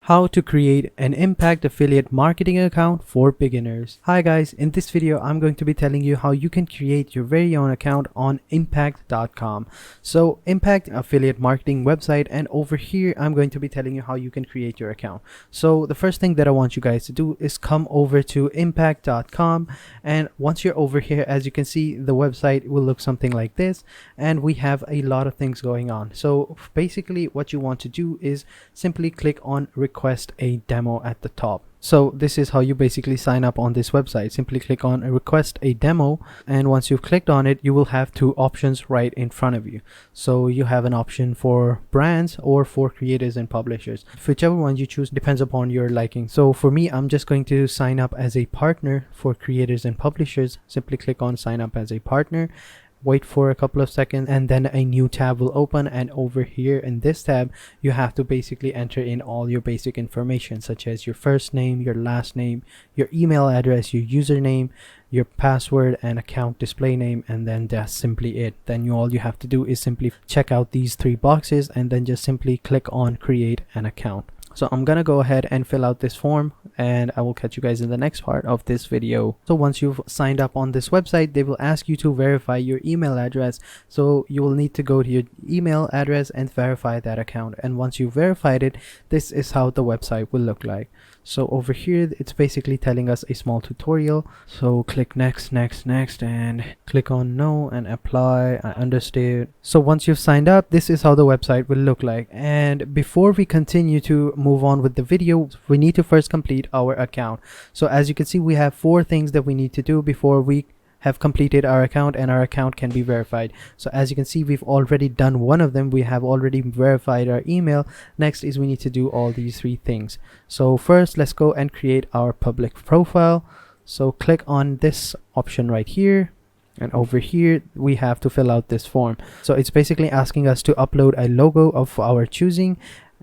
How to create an impact affiliate marketing account for beginners. Hi guys, in this video I'm going to be telling you how you can create your very own account on impact.com. So impact affiliate marketing website, and over here I'm going to be telling you how you can create your account. So the first thing that I want you guys to do is come over to impact.com, and once you're over here, as you can see, the website will look something like this, and we have a lot of things going on. So basically what you want to do is simply click on request a demo at the top. So this is how you basically sign up on this website. Simply click on request a demo, and once you've clicked on it, you will have two options right in front of you. So you have an option for brands or for creators and publishers. Whichever one you choose depends upon your liking. So for me, I'm just going to sign up as a partner for creators and publishers. Simply click on sign up as a partner, wait for a couple of seconds, and then a new tab will open, and over here in this tab you have to basically enter in all your basic information, such as your first name, your last name, your email address, your username, your password, and account display name, and then that's simply it. Then all you have to do is simply check out these three boxes and then just simply click on create an account. So I'm gonna go ahead and fill out this form, and I will catch you guys in the next part of this video. So once you've signed up on this website, they will ask you to verify your email address. So you will need to go to your email address and verify that account. And once you've verified it, this is how the website will look like. So over here, it's basically telling us a small tutorial. So click next, and click on no and apply. I understood. So once you've signed up, this is how the website will look like. And before we continue to move on with the video, we need to first complete our account. So as you can see, we have 4 things that we need to do before we have completed our account and our account can be verified. So as you can see, we've already done one of them. We have already verified our email. Next is we need to do all these 3 things. So first, let's go and create our public profile. So click on this option right here, and over here we have to fill out this form. So it's basically asking us to upload a logo of our choosing,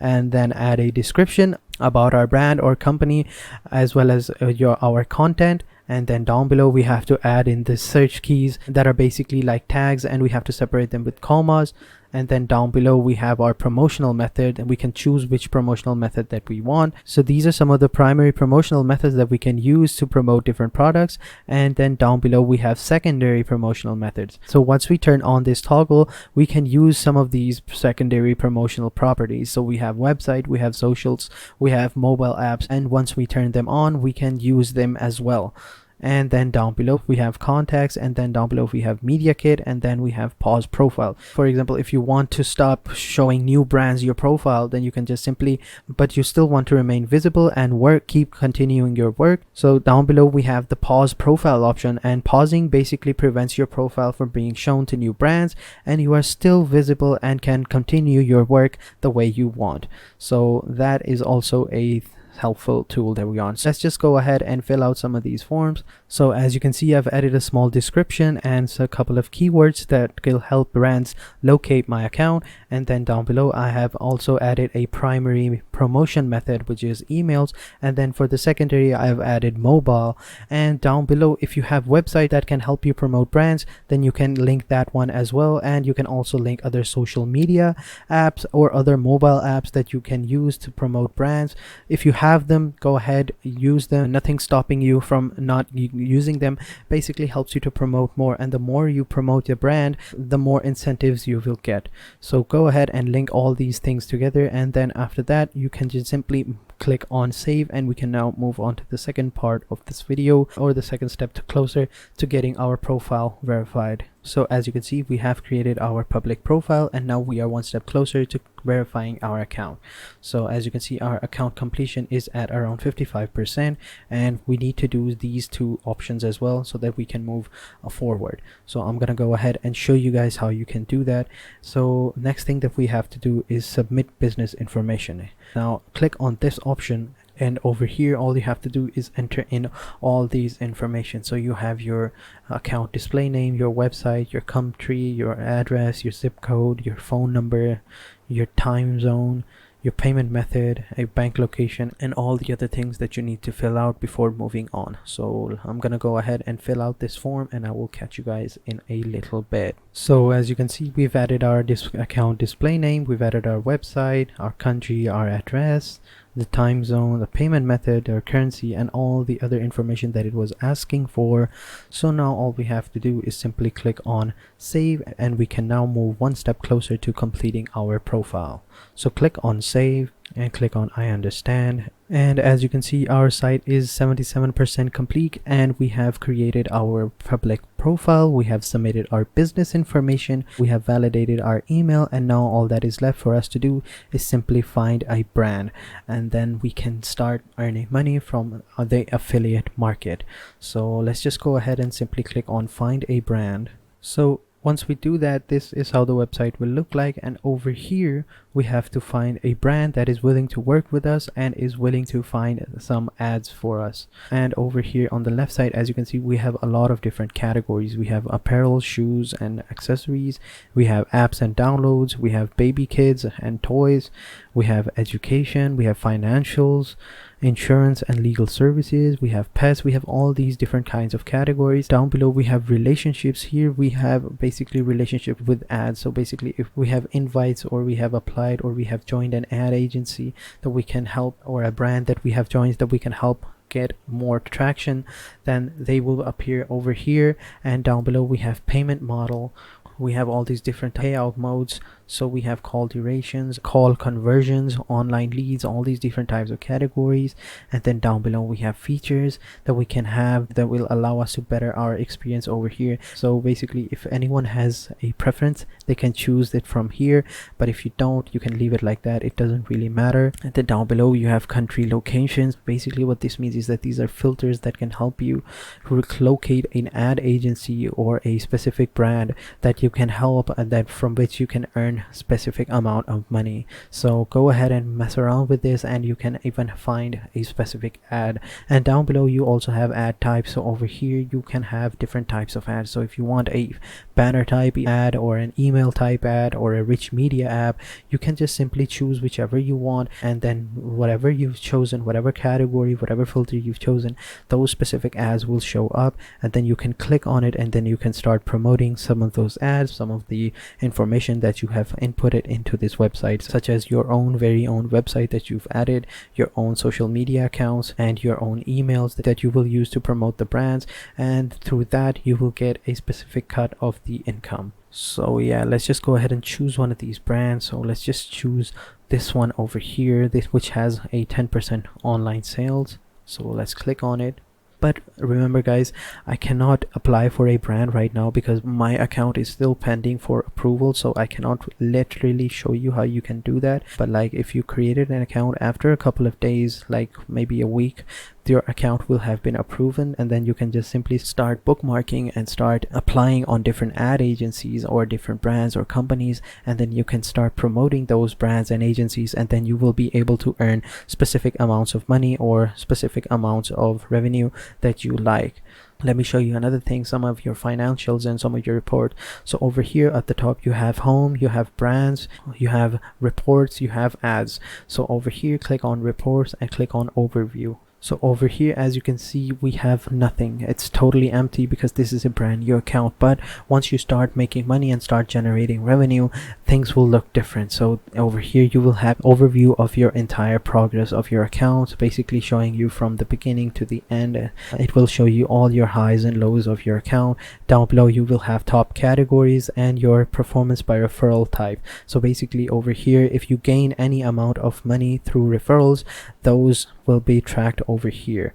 and then add a description about our brand or company, as well as our content. And then down below we have to add in the search keys that are basically like tags, and we have to separate them with commas. And then down below we have our promotional method, and we can choose which promotional method that we want. So these are some of the primary promotional methods that we can use to promote different products. And then down below we have secondary promotional methods. So once we turn on this toggle, we can use some of these secondary promotional properties. So we have website, we have socials, we have mobile apps, and once we turn them on, we can use them as well. And then down below we have contacts, and then down below we have media kit, and then we have pause profile. For example, if you want to stop showing new brands your profile, then you can just simply, but you still want to remain visible and keep continuing your work. So down below we have the pause profile option, and pausing basically prevents your profile from being shown to new brands, and you are still visible and can continue your work the way you want. So that is also a helpful tool that we're on. So let's just go ahead and fill out some of these forms. So as you can see, I've added a small description and a couple of keywords that will help brands locate my account. And then down below I have also added a primary promotion method, which is emails, and then for the secondary I've added mobile. And down below, if you have website that can help you promote brands, then you can link that one as well. And you can also link other social media apps or other mobile apps that you can use to promote brands. If you have them, go ahead, use them. Nothing stopping you from not using them. Basically helps you to promote more, and the more you promote your brand, the more incentives you will get. So go ahead and link all these things together, and then after that you can just simply click on save, and we can now move on to the second part of this video, or the second step closer to getting our profile verified. So as you can see, we have created our public profile, and now we are one step closer to verifying our account. So as you can see, our account completion is at around 55%, and we need to do these 2 options as well so that we can move forward. So I'm gonna go ahead and show you guys how you can do that. So next thing that we have to do is submit business information. Now click on this option, and over here all you have to do is enter in all these information. So you have your account display name, your website, your country, your address, your zip code, your phone number, your time zone, your payment method, a bank location, and all the other things that you need to fill out before moving on. So I'm gonna go ahead and fill out this form, and I will catch you guys in a little bit. So as you can see, we've added our account display name, we've added our website, our country, our address, the time zone, the payment method, or currency, and all the other information that it was asking for. So now all we have to do is simply click on save, and we can now move one step closer to completing our profile. So click on save and click on I understand, and as you can see, our site is 77% complete, and we have created our public profile, we have submitted our business information, we have validated our email, and now all that is left for us to do is simply find a brand, and then we can start earning money from the affiliate market. So let's just go ahead and simply click on find a brand. So once we do that, this is how the website will look like, and over here we have to find a brand that is willing to work with us and is willing to find some ads for us. And over here on the left side, as you can see, we have a lot of different categories. We have apparel, shoes and accessories, we have apps and downloads, we have baby kids and toys, we have education, we have financials, insurance and legal services, we have pets, we have all these different kinds of categories. Down below we have relationships. Here we have basically relationship with ads. So basically if we have invites, or we have applied, or we have joined an ad agency that we can help, or a brand that we have joined that we can help get more traction, then they will appear over here. And down below we have payment model, we have all these different payout modes. So we have call durations, call conversions, online leads, all these different types of categories. And then down below we have features that we can have that will allow us to better our experience over here. So basically if anyone has a preference, they can choose it from here, but if you don't, you can leave it like that. It doesn't really matter. And then down below you have country locations. Basically what this means is that these are filters that can help you locate an ad agency or a specific brand that you can help, and that from which you can earn specific amount of money. So go ahead and mess around with this, and you can even find a specific ad. And down below you also have ad types. So over here you can have different types of ads. So if you want a banner type ad, or an email type ad, or a rich media app, you can just simply choose whichever you want, and then whatever you've chosen, whatever category, whatever filter you've chosen, those specific ads will show up, and then you can click on it, and then you can start promoting some of those ads, some of the information that you have inputted into this website, such as your own very own website that you've added, your own social media accounts, and your own emails that you will use to promote the brands. And through that you will get a specific cut of the income. So yeah, let's just go ahead and choose one of these brands. So let's just choose this one over here, this which has a 10% online sales. So let's click on it. But remember guys, I cannot apply for a brand right now because my account is still pending for approval, so I cannot literally show you how you can do that. But like if you created an account after a couple of days, like maybe a week, your account will have been approved, and then you can just simply start bookmarking and start applying on different ad agencies or different brands or companies, and then you can start promoting those brands and agencies, and then you will be able to earn specific amounts of money or specific amounts of revenue that you like. Let me show you another thing, some of your financials and some of your report. So over here at the top you have home, you have brands, you have reports, you have ads. So over here click on reports and click on overview. So over here, as you can see, we have nothing. It's totally empty because this is a brand new account. But once you start making money and start generating revenue, things will look different. So over here you will have overview of your entire progress of your account, basically showing you from the beginning to the end. It will show you all your highs and lows of your account. Down below you will have top categories and your performance by referral type. So basically over here, if you gain any amount of money through referrals, those will be tracked over here.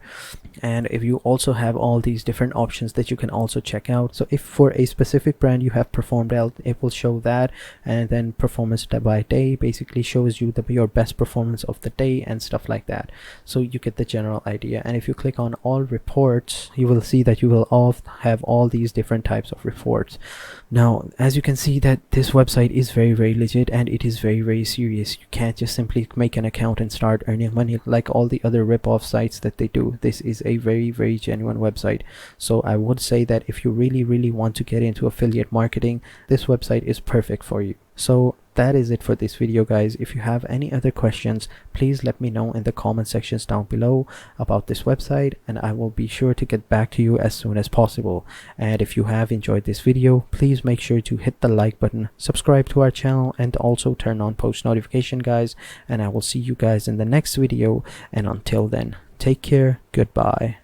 And if you also have all these different options that you can also check out. So if for a specific brand you have performed well, it will show that. And then performance by day basically shows you your best performance of the day and stuff like that. So you get the general idea. And if you click on all reports, you will see that you will all have all these different types of reports. Now as you can see that this website is very legit, and it is very serious. You can't just simply make an account and start earning money like all the other rip-off sites that they do. This is a very genuine website. So I would say that if you really want to get into affiliate marketing, this website is perfect for you. So that is it for this video, guys. If you have any other questions, please let me know in the comment sections down below about this website, and I will be sure to get back to you as soon as possible. And if you have enjoyed this video, please make sure to hit the like button, subscribe to our channel, and also turn on post notification, guys. And I will see you guys in the next video, and until then, take care, goodbye.